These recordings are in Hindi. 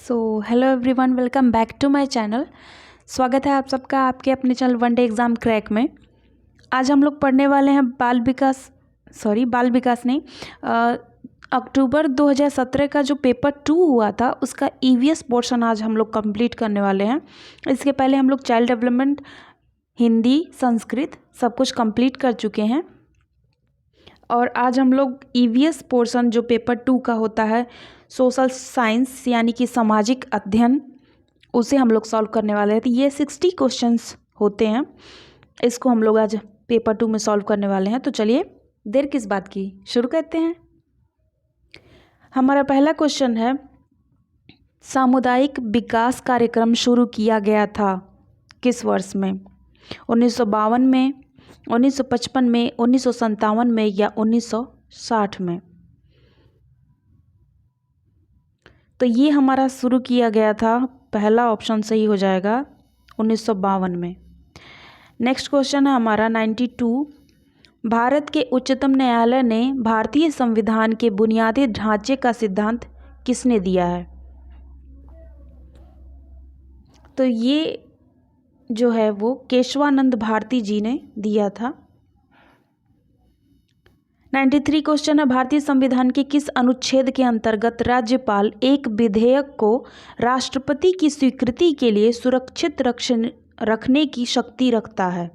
So hello everyone, welcome back to my channel. स्वागत है आप सबका आपके अपने channel one day exam crack में। आज हम लोग पढ़ने वाले हैं बाल विकास नहीं, अक्टूबर 2017 का जो पेपर 2 हुआ था उसका ईवीएस पोर्शन आज हम लोग कंप्लीट करने वाले हैं। इसके पहले हम लोग चाइल्ड डेवलपमेंट, हिंदी, संस्कृत सब कुछ कंप्लीट कर चुके हैं और आज हम लोग ईवीएस पोर्शन जो पेपर 2 का होता है, सोशल साइंस यानी कि सामाजिक अध्ययन, उसे हम लोग सॉल्व करने वाले हैं। तो ये 60 क्वेश्चंस होते हैं, इसको हम लोग आज पेपर 2 में सॉल्व करने वाले हैं। तो चलिए देर किस बात की, शुरू करते हैं। हमारा पहला क्वेश्चन है, सामुदायिक विकास कार्यक्रम शुरू किया गया था किस वर्ष में? 1952 में, 1955 में, 1957 में या 1960 में? तो ये हमारा शुरू किया गया था, पहला ऑप्शन सही हो जाएगा 1952 में। नेक्स्ट क्वेश्चन है हमारा 92, भारत के उच्चतम न्यायालय ने भारतीय संविधान के बुनियादी ढांचे का सिद्धांत किसने दिया है? तो ये जो है वो केशवानंद भारती जी ने दिया था। 93 क्वेश्चन है, भारतीय संविधान के किस अनुच्छेद के अंतर्गत राज्यपाल एक विधेयक को राष्ट्रपति की स्वीकृति के लिए सुरक्षित रखने की शक्ति रखता है?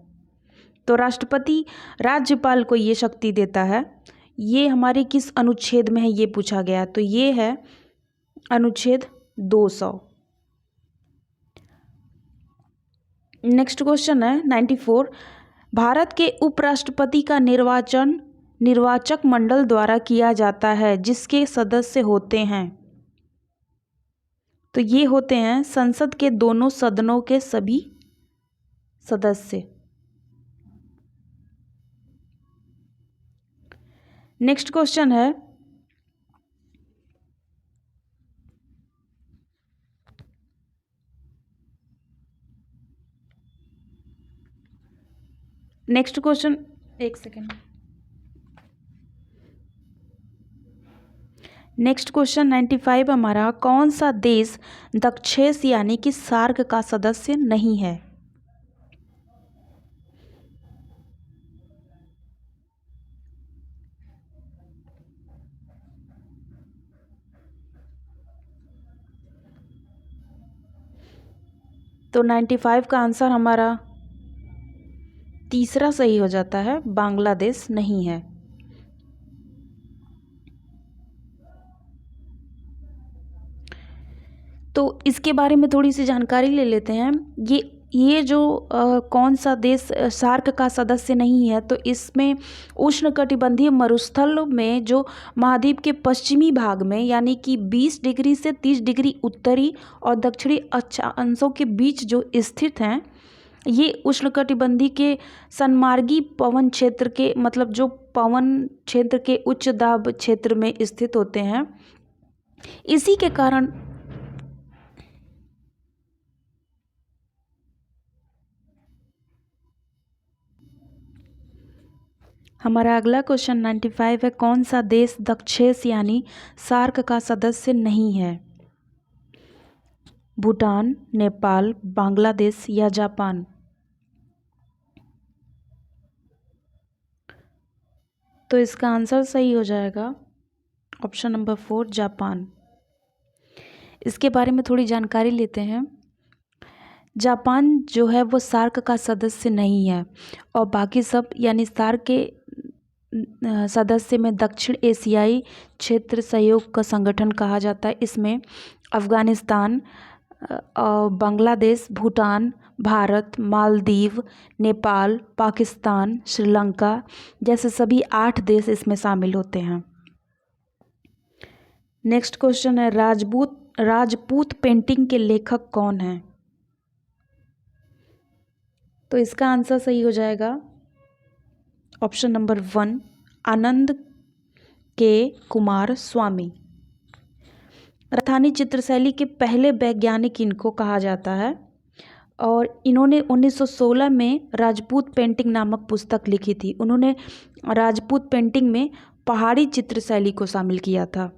तो राष्ट्रपति राज्यपाल को ये शक्ति देता है। ये हमारे किस अनुच्छेद में है ये पूछा गया, तो ये है अनुच्छेद 200। नेक्स्ट क्वेश्चन है 94, भारत के उपराष्ट्रपति का निर्वाचन निर्वाचक मंडल द्वारा किया जाता है जिसके सदस्य होते हैं? तो ये होते हैं संसद के दोनों सदनों के सभी सदस्य। नेक्स्ट क्वेश्चन है एक सेकेंड। नेक्स्ट क्वेश्चन 95 हमारा, कौन सा देश दक्षेस यानी कि सार्क का सदस्य नहीं है? तो 95 का आंसर हमारा तीसरा सही हो जाता है, बांग्लादेश नहीं है। तो इसके बारे में थोड़ी सी जानकारी ले लेते हैं। ये जो कौन सा देश सार्क का सदस्य नहीं है, तो इसमें उष्णकटिबंधीय मरुस्थल में जो महाद्वीप के पश्चिमी भाग में यानी कि 20 डिग्री से 30 डिग्री उत्तरी और दक्षिणी अक्षांशों के बीच जो स्थित हैं, ये उष्णकटिबंधीय के सन्मार्गी पवन क्षेत्र के, मतलब जो पवन क्षेत्र के उच्च दाब क्षेत्र में स्थित होते हैं। इसी के कारण हमारा अगला क्वेश्चन 95 है, कौन सा देश दक्षेस यानी सार्क का सदस्य नहीं है? भूटान, नेपाल, बांग्लादेश या जापान? तो इसका आंसर सही हो जाएगा ऑप्शन नंबर 4, जापान। इसके बारे में थोड़ी जानकारी लेते हैं। जापान जो है वो सार्क का सदस्य नहीं है और बाकी सब यानी सार्क के सदस्य में दक्षिण एशियाई क्षेत्र सहयोग का संगठन कहा जाता है। इसमें अफ़गानिस्तान, बांग्लादेश, भूटान, भारत, मालदीव, नेपाल, पाकिस्तान, श्रीलंका जैसे सभी 8 देश इसमें शामिल होते हैं। नेक्स्ट क्वेश्चन है, राजपूत पेंटिंग के लेखक कौन हैं? तो इसका आंसर सही हो जाएगा ऑप्शन नंबर 1, आनंद के कुमार स्वामी। राजस्थानी चित्रशैली के पहले वैज्ञानिक इनको कहा जाता है और इन्होंने 1916 में राजपूत पेंटिंग नामक पुस्तक लिखी थी। उन्होंने राजपूत पेंटिंग में पहाड़ी चित्रशैली को शामिल किया था।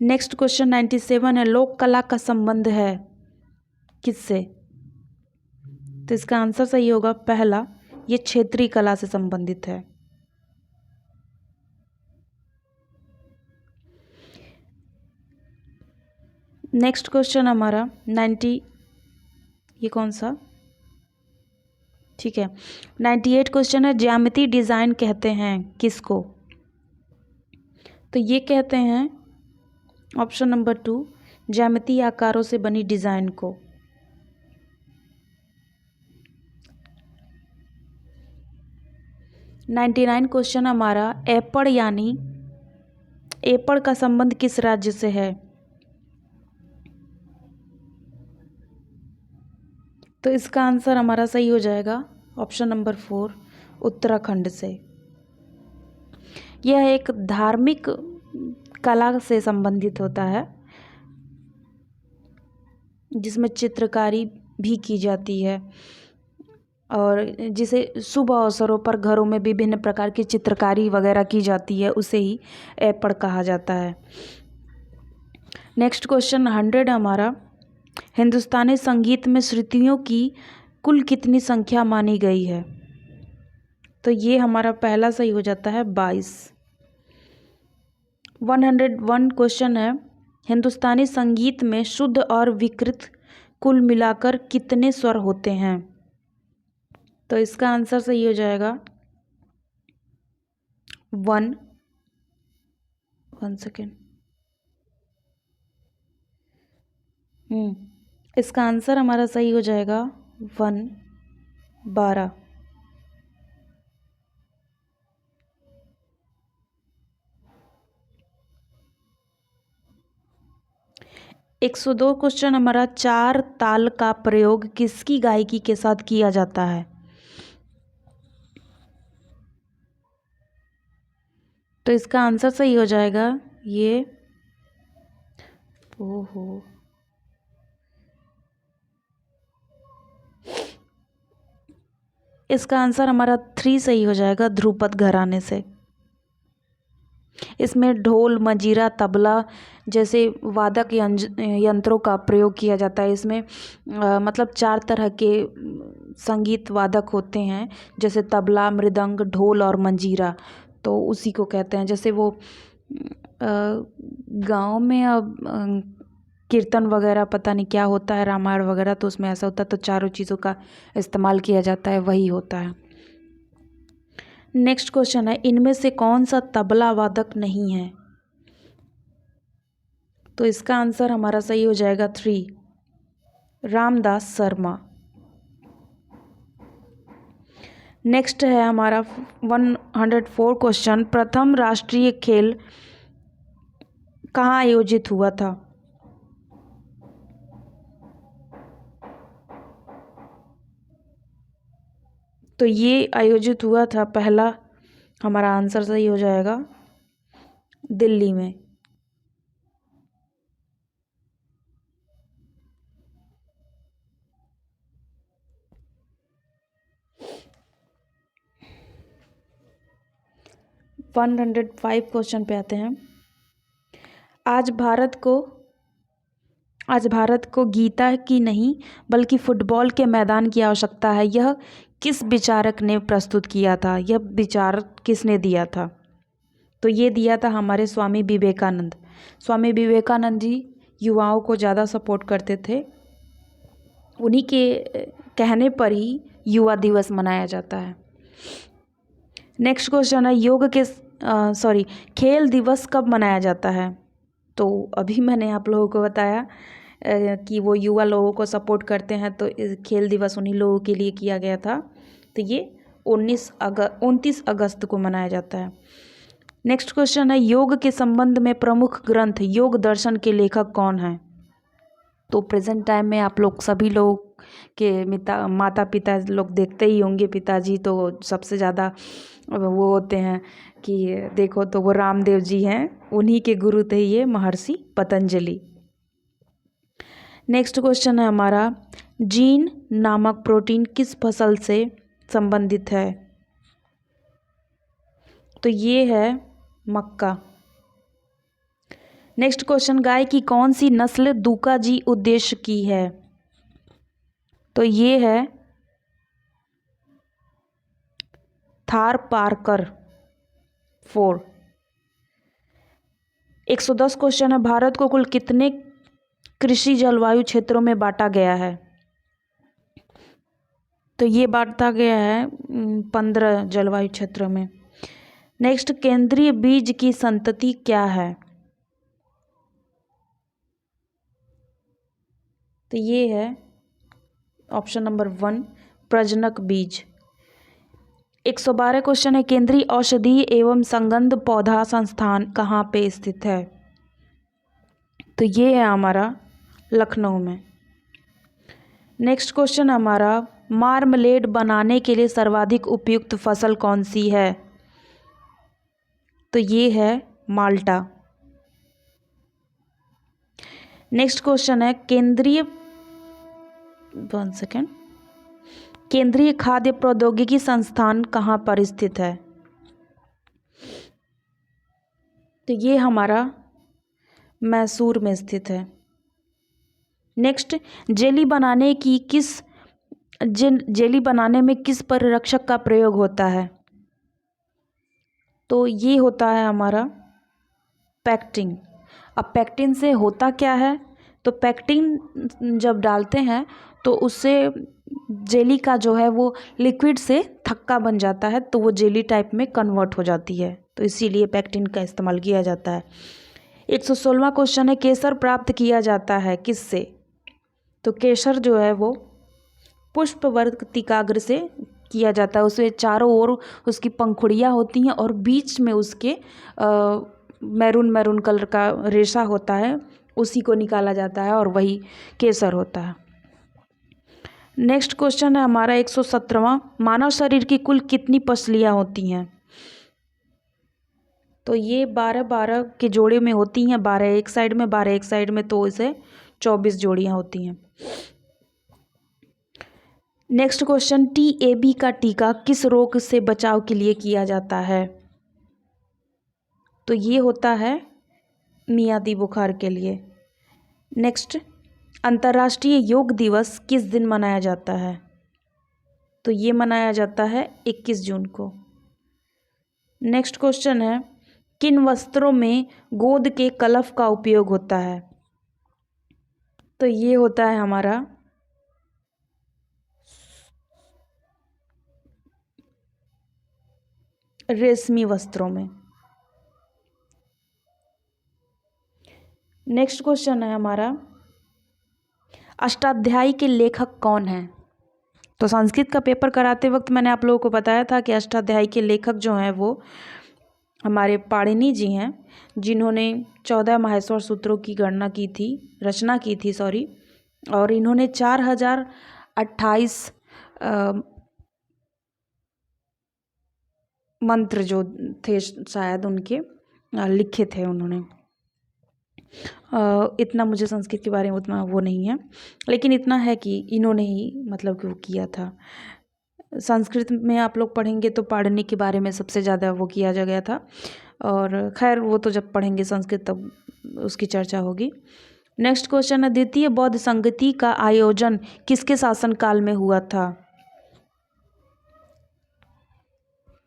नेक्स्ट क्वेश्चन 97 है, लोक कला का संबंध है किससे? तो इसका आंसर सही होगा पहला, ये क्षेत्रीय कला से संबंधित है। नेक्स्ट क्वेश्चन हमारा 90, ये कौन सा, ठीक है 98 क्वेश्चन है, ज्यामिति डिज़ाइन कहते हैं किसको? तो ये कहते हैं ऑप्शन नंबर 2, ज्यामिति आकारों से बनी डिज़ाइन को। 99 क्वेश्चन हमारा, एपड़ यानी एपड़ का संबंध किस राज्य से है? तो इसका आंसर हमारा सही हो जाएगा ऑप्शन नंबर 4, उत्तराखंड से। यह एक धार्मिक कला से संबंधित होता है जिसमें चित्रकारी भी की जाती है और जिसे शुभ अवसरों पर घरों में विभिन्न प्रकार की चित्रकारी वगैरह की जाती है, उसे ही एपड़ कहा जाता है। नेक्स्ट क्वेश्चन 100 हमारा, हिंदुस्तानी संगीत में श्रुतियों की कुल कितनी संख्या मानी गई है? तो ये हमारा पहला सही हो जाता है 22। 101 क्वेश्चन है, हिंदुस्तानी संगीत में शुद्ध और विकृत कुल मिलाकर कितने स्वर होते हैं? तो इसका आंसर सही हो जाएगा 1 सेकेंड, इसका आंसर हमारा सही हो जाएगा 12। एक 102 क्वेश्चन हमारा, चार ताल का प्रयोग किसकी गायकी के साथ किया जाता है? तो इसका आंसर सही हो जाएगा ये, ओहो, इसका आंसर हमारा 3 सही हो जाएगा, ध्रुपद घराने से। इसमें ढोल, मंजीरा, तबला जैसे वादक यंत्रों का प्रयोग किया जाता है। इसमें मतलब 4 तरह के संगीत वादक होते हैं, जैसे तबला, मृदंग, ढोल और मंजीरा, तो उसी को कहते हैं। जैसे वो गांव में अब कीर्तन वगैरह पता नहीं क्या होता है, रामायण वगैरह, तो उसमें ऐसा होता है, तो चारों चीज़ों का इस्तेमाल किया जाता है, वही होता है। नेक्स्ट क्वेश्चन है, इनमें से कौन सा तबला वादक नहीं है? तो इसका आंसर हमारा सही हो जाएगा 3, रामदास शर्मा। नेक्स्ट है हमारा 104 क्वेश्चन, प्रथम राष्ट्रीय खेल कहाँ आयोजित हुआ था? तो ये आयोजित हुआ था, पहला हमारा आंसर सही हो जाएगा दिल्ली में। वन 105 क्वेश्चन पे आते हैं, आज भारत को गीता की नहीं बल्कि फुटबॉल के मैदान की आवश्यकता है, यह किस विचारक ने प्रस्तुत किया था? यह विचार किसने दिया था? तो ये दिया था हमारे स्वामी विवेकानंद। स्वामी विवेकानंद जी युवाओं को ज़्यादा सपोर्ट करते थे, उन्हीं के कहने पर ही युवा दिवस मनाया जाता है। नेक्स्ट क्वेश्चन है, खेल दिवस कब मनाया जाता है? तो अभी मैंने आप लोगों को बताया कि वो युवा लोगों को सपोर्ट करते हैं, तो खेल दिवस उन्हीं लोगों के लिए किया गया था। तो ये 29 अगस्त को मनाया जाता है। नेक्स्ट क्वेश्चन है, योग के संबंध में प्रमुख ग्रंथ योग दर्शन के लेखक कौन हैं? तो प्रेजेंट टाइम में आप लोग सभी लोग के माता पिता लोग देखते ही होंगे, पिताजी तो सबसे ज़्यादा वो होते हैं कि देखो तो वो रामदेव जी हैं, उन्हीं के गुरु थे ये महर्षि पतंजलि। नेक्स्ट क्वेश्चन है हमारा, जीन नामक प्रोटीन किस फसल से संबंधित है? तो ये है मक्का। नेक्स्ट क्वेश्चन, गाय की कौन सी नस्ल दूकाजी उद्देश्य की है? तो ये है थारपारकर 4। 110 क्वेश्चन है, भारत को कुल कितने कृषि जलवायु क्षेत्रों में बांटा गया है? तो ये बांटा गया है 15 जलवायु क्षेत्रों में। नेक्स्ट, केंद्रीय बीज की संतति क्या है? तो ये है ऑप्शन नंबर 1 प्रजनक बीज। 112 क्वेश्चन है, केंद्रीय औषधीय एवं संगंध पौधा संस्थान कहाँ पे स्थित है? तो ये है हमारा लखनऊ में। नेक्स्ट क्वेश्चन हमारा, मार्मलेड बनाने के लिए सर्वाधिक उपयुक्त फसल कौन सी है? तो ये है माल्टा। नेक्स्ट क्वेश्चन है, केंद्रीय खाद्य प्रौद्योगिकी संस्थान कहाँ पर स्थित है? तो ये हमारा मैसूर में स्थित है। नेक्स्ट, जेली बनाने में किस परिरक्षक का प्रयोग होता है? तो ये होता है हमारा पैक्टिन। अब पैक्टिन से होता क्या है? तो पैक्टिन जब डालते हैं तो उससे जेली का जो है वो लिक्विड से थक्का बन जाता है, तो वो जेली टाइप में कन्वर्ट हो जाती है, तो इसीलिए पैक्टिन का इस्तेमाल किया जाता है। 116वां क्वेश्चन है, केसर प्राप्त किया जाता है किससे? तो केसर जो है वो पुष्पवर्तिकाग्र से किया जाता है। उसे चारों ओर उसकी पंखुड़ियाँ होती हैं और बीच में उसके मैरून कलर का रेशा होता है, उसी को निकाला जाता है और वही केसर होता है। नेक्स्ट क्वेश्चन है हमारा 117वां, मानव शरीर की कुल कितनी पसलियाँ होती हैं? तो ये 12-12 के जोड़े में होती हैं, 12 एक साइड में 12 एक साइड में, तो इसे 24 जोड़ियाँ होती हैं। नेक्स्ट क्वेश्चन, TAB का टीका किस रोग से बचाव के लिए किया जाता है? तो ये होता है मियादी बुखार के लिए। नेक्स्ट, अंतर्राष्ट्रीय योग दिवस किस दिन मनाया जाता है? तो ये मनाया जाता है 21 जून को। नेक्स्ट क्वेश्चन है, किन वस्त्रों में गोंद के कलफ का उपयोग होता है? तो ये होता है हमारा रेशमी वस्त्रों में। नेक्स्ट क्वेश्चन है हमारा, अष्टाध्यायी के लेखक कौन हैं? तो संस्कृत का पेपर कराते वक्त मैंने आप लोगों को बताया था कि अष्टाध्यायी के लेखक जो हैं वो हमारे पाणिनि जी हैं, जिन्होंने 14 माहेश्वर सूत्रों की रचना की थी और इन्होंने 4028 मंत्र जो थे शायद उनके लिखे थे उन्होंने। इतना मुझे संस्कृत के बारे में उतना वो नहीं है, लेकिन इतना है कि इन्होंने ही मतलब कि वो किया था। संस्कृत में आप लोग पढ़ेंगे तो पाणिनि के बारे में सबसे ज़्यादा वो किया जा गया था, और खैर वो तो जब पढ़ेंगे संस्कृत तब उसकी चर्चा होगी। नेक्स्ट क्वेश्चन है, द्वितीय बौद्ध संगति का आयोजन किसके शासनकाल में हुआ था?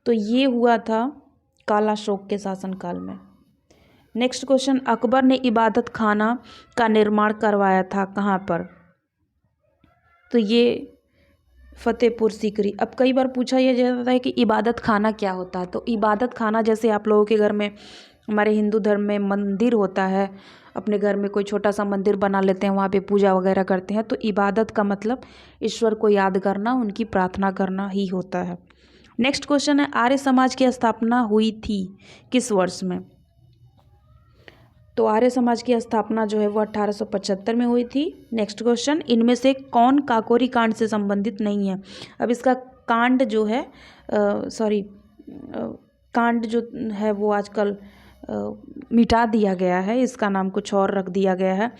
तो ये हुआ था कालाशोक के शासनकाल में। नेक्स्ट क्वेश्चन, अकबर ने इबादत खाना का निर्माण करवाया था कहाँ पर? तो ये फतेहपुर सीकरी। अब कई बार पूछा यह जाता है कि इबादत खाना क्या होता है? तो इबादत खाना जैसे आप लोगों के घर में, हमारे हिंदू धर्म में मंदिर होता है, अपने घर में कोई छोटा सा मंदिर बना लेते हैं, वहाँ पे पूजा वगैरह करते हैं, तो इबादत का मतलब ईश्वर को याद करना, उनकी प्रार्थना करना ही होता है। नेक्स्ट क्वेश्चन है, आर्य समाज की स्थापना हुई थी किस वर्ष में? तो आर्य समाज की स्थापना जो है वो 1875 में हुई थी। नेक्स्ट क्वेश्चन, इनमें से कौन काकोरी कांड से संबंधित नहीं है? अब इसका कांड जो है कांड जो है वो आजकल मिटा दिया गया है, इसका नाम कुछ और रख दिया गया है,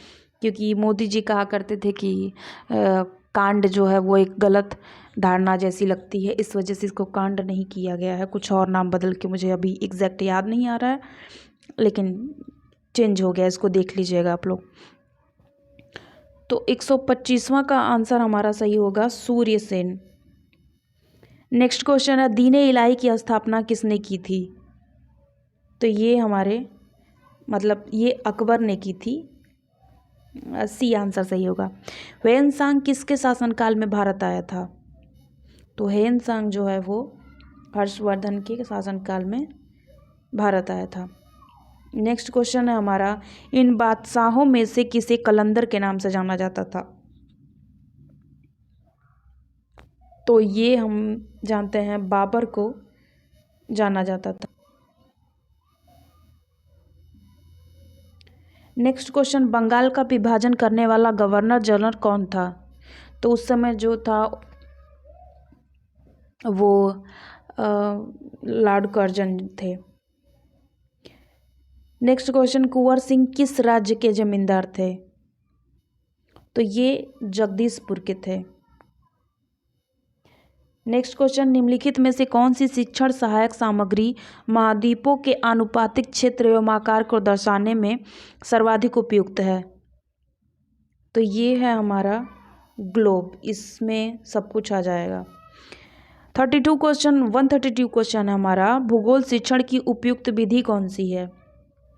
क्योंकि मोदी जी कहा करते थे कि कांड जो है वो एक गलत धारणा जैसी लगती है, इस वजह से इसको कांड नहीं किया गया है, कुछ और नाम बदल के मुझे अभी एग्जैक्ट याद नहीं आ रहा है, लेकिन चेंज हो गया, इसको देख लीजिएगा आप लोग। तो 125वां का आंसर हमारा सही होगा सूर्य सेन। नेक्स्ट क्वेश्चन है दीन इलाही की स्थापना किसने की थी? तो ये हमारे मतलब ये अकबर ने की थी। सी आंसर सही होगा। ह्वेनसांग किसके शासनकाल में भारत आया था? तो ह्वेनसांग जो है वो हर्षवर्धन के शासनकाल में भारत आया था। नेक्स्ट क्वेश्चन है हमारा इन बादशाहों में से किसे कलंदर के नाम से जाना जाता था? तो ये हम जानते हैं बाबर को जाना जाता था। नेक्स्ट क्वेश्चन बंगाल का विभाजन करने वाला गवर्नर जनरल कौन था? तो उस समय जो था वो लॉर्ड कर्जन थे। नेक्स्ट क्वेश्चन कुंवर सिंह किस राज्य के जमींदार थे? तो ये जगदीशपुर के थे। नेक्स्ट क्वेश्चन निम्नलिखित में से कौन सी शिक्षण सहायक सामग्री महाद्वीपों के आनुपातिक क्षेत्र एवं आकार को दर्शाने में सर्वाधिक उपयुक्त है? तो ये है हमारा ग्लोब, इसमें सब कुछ आ जाएगा। 132 क्वेश्चन है हमारा भूगोल शिक्षण की उपयुक्त विधि कौन सी है?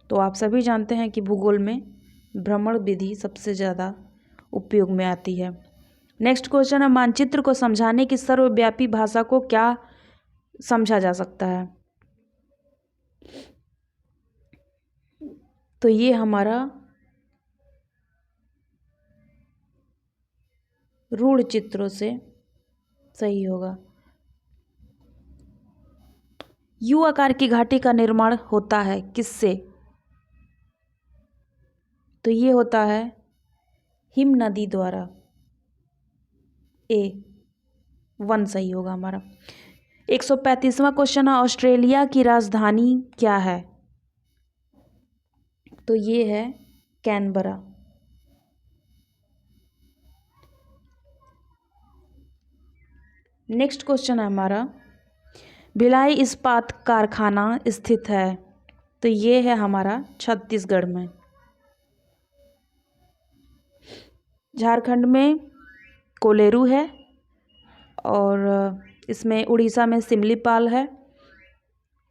तो आप सभी जानते हैं कि भूगोल में भ्रमण विधि सबसे ज़्यादा उपयोग में आती है। नेक्स्ट क्वेश्चन है मानचित्र को समझाने की सर्वव्यापी भाषा को क्या समझा जा सकता है? तो ये हमारा रूढ़ चित्रों से सही होगा। यू आकार की घाटी का निर्माण होता है किससे? तो ये होता है हिम नदी द्वारा। A1 सही होगा हमारा। 135वां क्वेश्चन है ऑस्ट्रेलिया की राजधानी क्या है? तो ये है कैनबरा। नेक्स्ट क्वेश्चन है हमारा भिलाई इस्पात कारखाना स्थित है? तो ये है हमारा छत्तीसगढ़ में। झारखंड में कोलेरू है और इसमें उड़ीसा में सिमलीपाल है।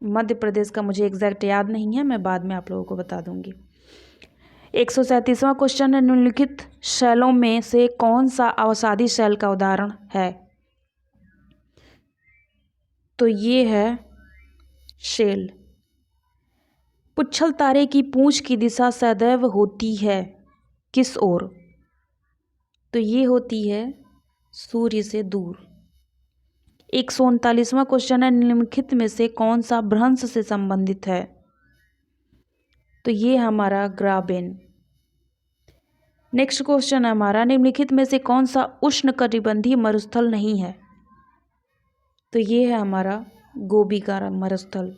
मध्य प्रदेश का मुझे एग्जैक्ट याद नहीं है, मैं बाद में आप लोगों को बता दूंगी। 137वां क्वेश्चन है निम्नलिखित शैलों में से कौन सा अवसादी शैल का उदाहरण है? तो ये है शेल। पुच्छल तारे की पूंछ की दिशा सदैव होती है किस ओर? तो ये होती है सूर्य से दूर। 139वां क्वेश्चन है निम्नलिखित में से कौन सा भ्रंश से संबंधित है? तो ये हमारा ग्राबेन। नेक्स्ट क्वेश्चन है हमारा निम्नलिखित में से कौन सा उष्णकटिबंधीय मरुस्थल नहीं है? तो ये है हमारा गोबी का मरुस्थल।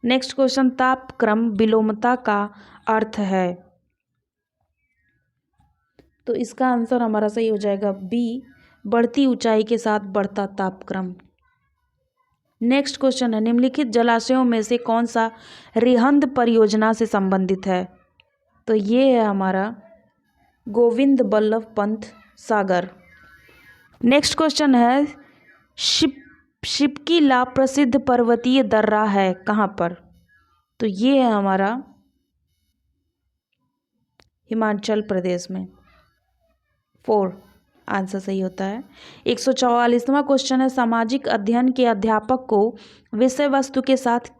नेक्स्ट क्वेश्चन तापक्रम विलोमता का अर्थ है? तो इसका आंसर हमारा सही हो जाएगा बी, बढ़ती ऊंचाई के साथ बढ़ता तापक्रम। नेक्स्ट क्वेश्चन है निम्नलिखित जलाशयों में से कौन सा रिहंद परियोजना से संबंधित है? तो ये है हमारा गोविंद बल्लभ पंत सागर। नेक्स्ट क्वेश्चन है शिपकीला प्रसिद्ध पर्वतीय दर्रा है कहाँ पर? तो ये है हमारा हिमाचल प्रदेश में। 4 आंसर सही होता है। 144वां क्वेश्चन है सामाजिक अध्ययन के अध्यापक को विषय वस्तु के साथ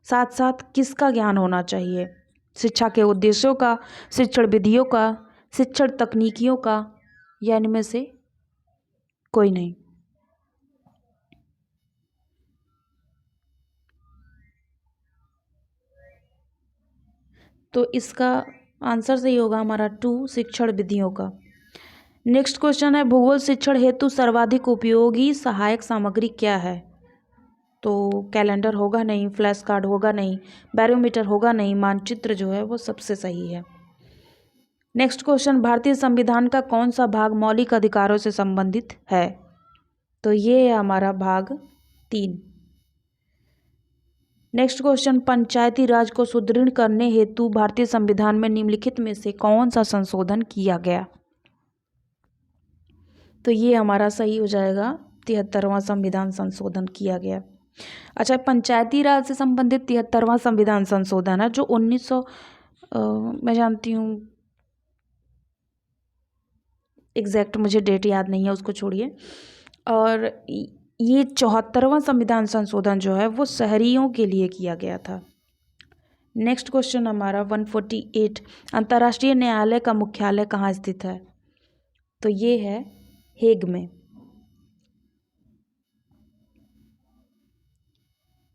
साथ किसका ज्ञान होना चाहिए? शिक्षा के उद्देश्यों का, शिक्षण विधियों का, शिक्षण तकनीकियों का, या इनमें से कोई नहीं? तो इसका आंसर सही होगा हमारा 2, शिक्षण विधियों का। नेक्स्ट क्वेश्चन है भूगोल शिक्षण हेतु सर्वाधिक उपयोगी सहायक सामग्री क्या है? तो कैलेंडर होगा नहीं, फ्लैश कार्ड होगा नहीं, बैरोमीटर होगा नहीं, मानचित्र जो है वो सबसे सही है। नेक्स्ट क्वेश्चन भारतीय संविधान का कौन सा भाग मौलिक अधिकारों से संबंधित है? तो ये है हमारा भाग 3। नेक्स्ट क्वेश्चन, पंचायती राज को सुदृढ़ करने हेतु भारतीय संविधान में निम्नलिखित में से कौन सा संशोधन किया गया? तो ये हमारा सही हो जाएगा, 73वां संविधान संशोधन किया गया। अच्छा, पंचायती राज से संबंधित 73वां संविधान संशोधन है जो 1900 मैं जानती हूँ, एग्जैक्ट मुझे डेट याद नहीं है, उसको छोड़िए। और ये 74वां संविधान संशोधन जो है वो शहरियों के लिए किया गया था। नेक्स्ट क्वेश्चन हमारा 148, अंतर्राष्ट्रीय न्यायालय का मुख्यालय कहाँ स्थित है? तो ये है हेग में।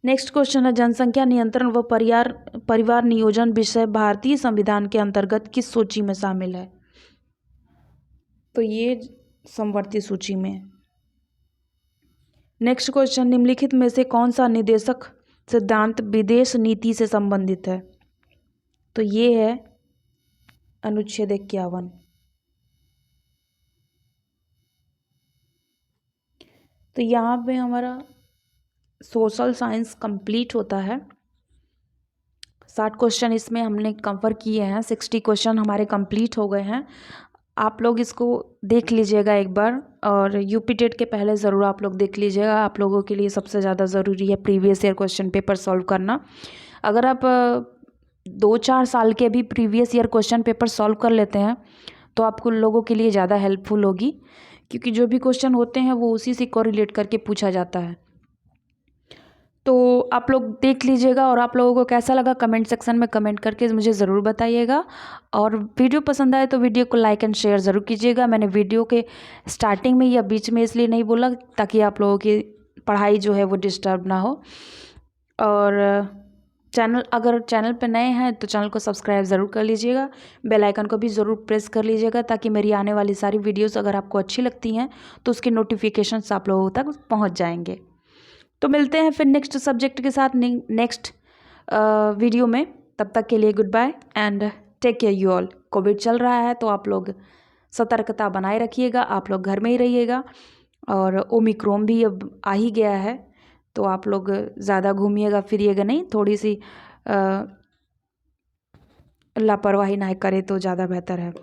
नेक्स्ट क्वेश्चन है, जनसंख्या नियंत्रण व परिवार नियोजन विषय भारतीय संविधान के अंतर्गत किस सूची में शामिल है? तो ये समवर्ती सूची में। नेक्स्ट क्वेश्चन, निम्नलिखित में से कौन सा निदेशक सिद्धांत विदेश नीति से संबंधित है? तो ये है अनुच्छेद 51। तो यहाँ पे हमारा सोशल साइंस कंप्लीट होता है। 60 क्वेश्चन इसमें हमने कवर किए हैं, 60 क्वेश्चन हमारे कंप्लीट हो गए हैं। आप लोग इसको देख लीजिएगा एक बार, और यूपी टेट के पहले ज़रूर आप लोग देख लीजिएगा। आप लोगों के लिए सबसे ज़्यादा ज़रूरी है previous year question paper solve करना। अगर आप 2-4 साल के भी previous year question paper solve कर लेते हैं तो आपको लोगों के लिए ज़्यादा हेल्पफुल होगी, क्योंकि जो भी क्वेश्चन होते हैं वो उसी से कोरिलेट करके पूछा जाता है। तो आप लोग देख लीजिएगा, और आप लोगों को कैसा लगा कमेंट सेक्शन में कमेंट करके मुझे ज़रूर बताइएगा। और वीडियो पसंद आए तो वीडियो को लाइक एंड शेयर ज़रूर कीजिएगा। मैंने वीडियो के स्टार्टिंग में या बीच में इसलिए नहीं बोला ताकि आप लोगों की पढ़ाई जो है वो डिस्टर्ब ना हो। और अगर चैनल पर नए हैं तो चैनल को सब्सक्राइब ज़रूर कर लीजिएगा, बेल आइकन को भी ज़रूर प्रेस कर लीजिएगा, ताकि मेरी आने वाली सारी वीडियोस अगर आपको अच्छी लगती हैं तो उसके नोटिफिकेशंस आप लोगों तक पहुंच जाएंगे। तो मिलते हैं फिर नेक्स्ट सब्जेक्ट के साथ नेक्स्ट वीडियो में। तब तक के लिए goodbye and take care you all. COVID चल रहा है तो आप लोग सतर्कता बनाए रखिएगा, आप लोग घर में ही रहिएगा। और ओमिक्रॉन भी अब आ ही गया है, तो आप लोग ज़्यादा घूमिएगा फिरिएगा नहीं, थोड़ी सी लापरवाही ना करें तो ज़्यादा बेहतर है।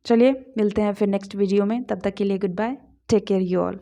चलिए मिलते हैं फिर नेक्स्ट वीडियो में, तब तक के लिए goodbye, take care you all.